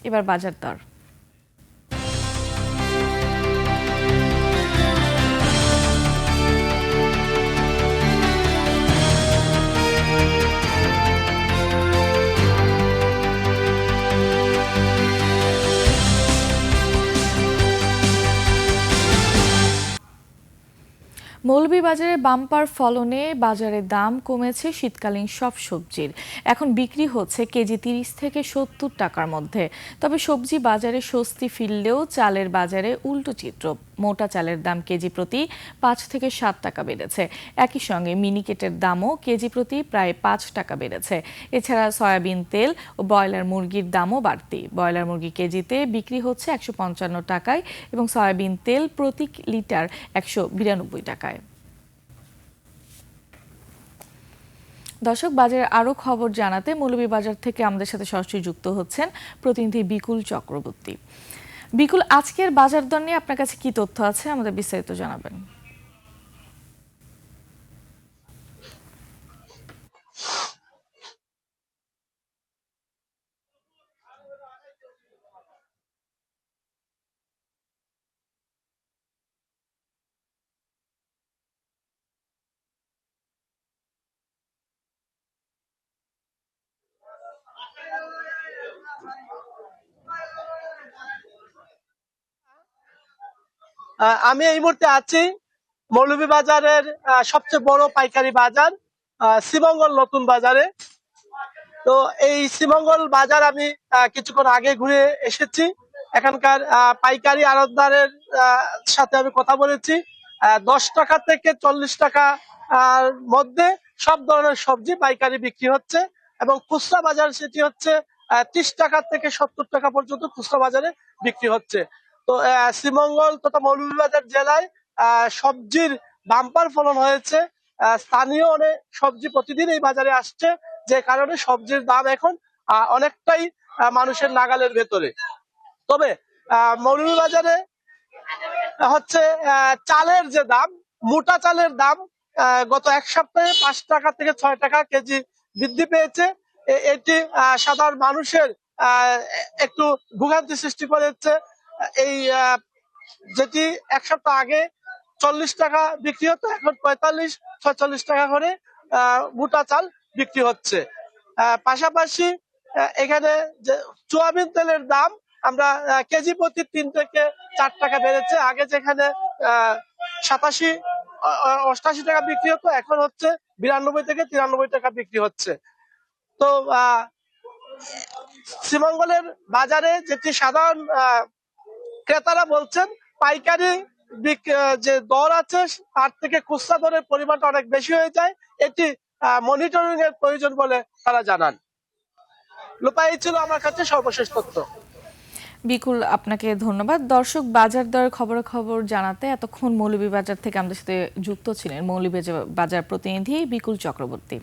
এবার বাজার দর। মৌলভীবাজারে বাম্পার ফলনে বাজারে দাম কমেছে শীতকালীন সব সবজির। এখন বিক্রি হচ্ছে কেজি ৩০ থেকে ৭০ টাকার মধ্যে। তবে সবজি বাজারে স্বস্তি ফিরলেও চালের বাজারে উল্টো চিত্র। মোটা চালের দাম কেজি প্রতি ৫ থেকে ৭ টাকা বেড়েছে। একই সঙ্গে মিনিকেটের দামও কেজি প্রতি প্রায় ৫ টাকা বেড়েছে। এছাড়া সয়াবিন তেল ও ব্রয়লার মুরগির দামও বাড়তি। ব্রয়লার মুরগি কেজিতে বিক্রি হচ্ছে ১৫৫ টাকায় এবং সয়াবিন তেল প্রতি লিটার ১৯২ টাকায়। দর্শক, বাজারের আরো খবর জানাতে মৌলভীবাজার থেকে আমাদের সাথে সরাসরি যুক্ত হচ্ছেন প্রতিনিধি বিকুল চক্রবর্তী। বিকুল, আজকের বাজার দর নিয়ে আপনার কাছে কি তথ্য আছে, আমাদের বিস্তারিত জানাবেন। আমি এই মুহূর্তে আছি মৌলভীবাজারের সবচেয়ে বড় পাইকারি বাজার শ্রীমঙ্গল নতুন বাজারে। তো এই শ্রীমঙ্গল বাজার আমি কিছুক্ষণ আগে ঘুরে এসেছি। এখানকার পাইকারি আড়তদারের সাথে আমি কথা বলেছি। ১০ টাকা থেকে ৪০ টাকা মধ্যে সব ধরনের সবজি পাইকারি বিক্রি হচ্ছে এবং খুচরা বাজার সেটি হচ্ছে ৩০ টাকা থেকে ৭০ টাকা পর্যন্ত খুচরা বাজারে বিক্রি হচ্ছে। তো শ্রীমঙ্গল তথা মৌলভীবাজার জেলায় সবজির বাম্পার ফলন হয়েছে। স্থানীয় অনেক সবজি প্রতিদিন এই বাজারে আসছে, যে কারণে সবজির দাম এখন অনেকটাই মানুষের নাগালের ভেতরে। তবে মৌলভীবাজারে হচ্ছে চালের যে দাম, মোটা চালের দাম গত এক সপ্তাহে ৫ টাকা থেকে ৬ টাকা কেজি বৃদ্ধি পেয়েছে। এটি সাধারণ মানুষের একটু ভোগান্তি সৃষ্টি করেছে। এই যেটি এক সপ্তাহ আগে ৪০ টাকা বিক্রি হতো, এখন ৪৫-৪৬ টাকা করে মোটা চাল বিক্রি হচ্ছে। পাশাপাশি এখানে যে সোয়াবিন তেলের দাম আমরা কেজি প্রতি ৩ থেকে ৪ টাকা বেড়েছে। আগে যেখানে ৮৭-৮৮ টাকা বিক্রি হতো, এখন হচ্ছে ৯২ থেকে ৯৩ টাকা বিক্রি হচ্ছে। তো শ্রীমঙ্গলের বাজারে যেটি সাধারণ ক্রেতারা বলছেন, পাইকারি যে দর আছে তার থেকে খুচরা দরের পরিমাণটা অনেক বেশি হয়ে যায়। এটি মনিটরিং এর প্রয়োজন বলে তারা জানান। লোপাই ছিল আমার কাছে সর্বশেষ তথ্য। বিকুল, আপনাকে ধন্যবাদ। দর্শক, বাজার দরের খবর জানাতে এতক্ষণ মৌলভীবাজার থেকে আমাদের সাথে যুক্ত ছিলেন মৌলভীবাজার প্রতিনিধি বিকুল চক্রবর্তী।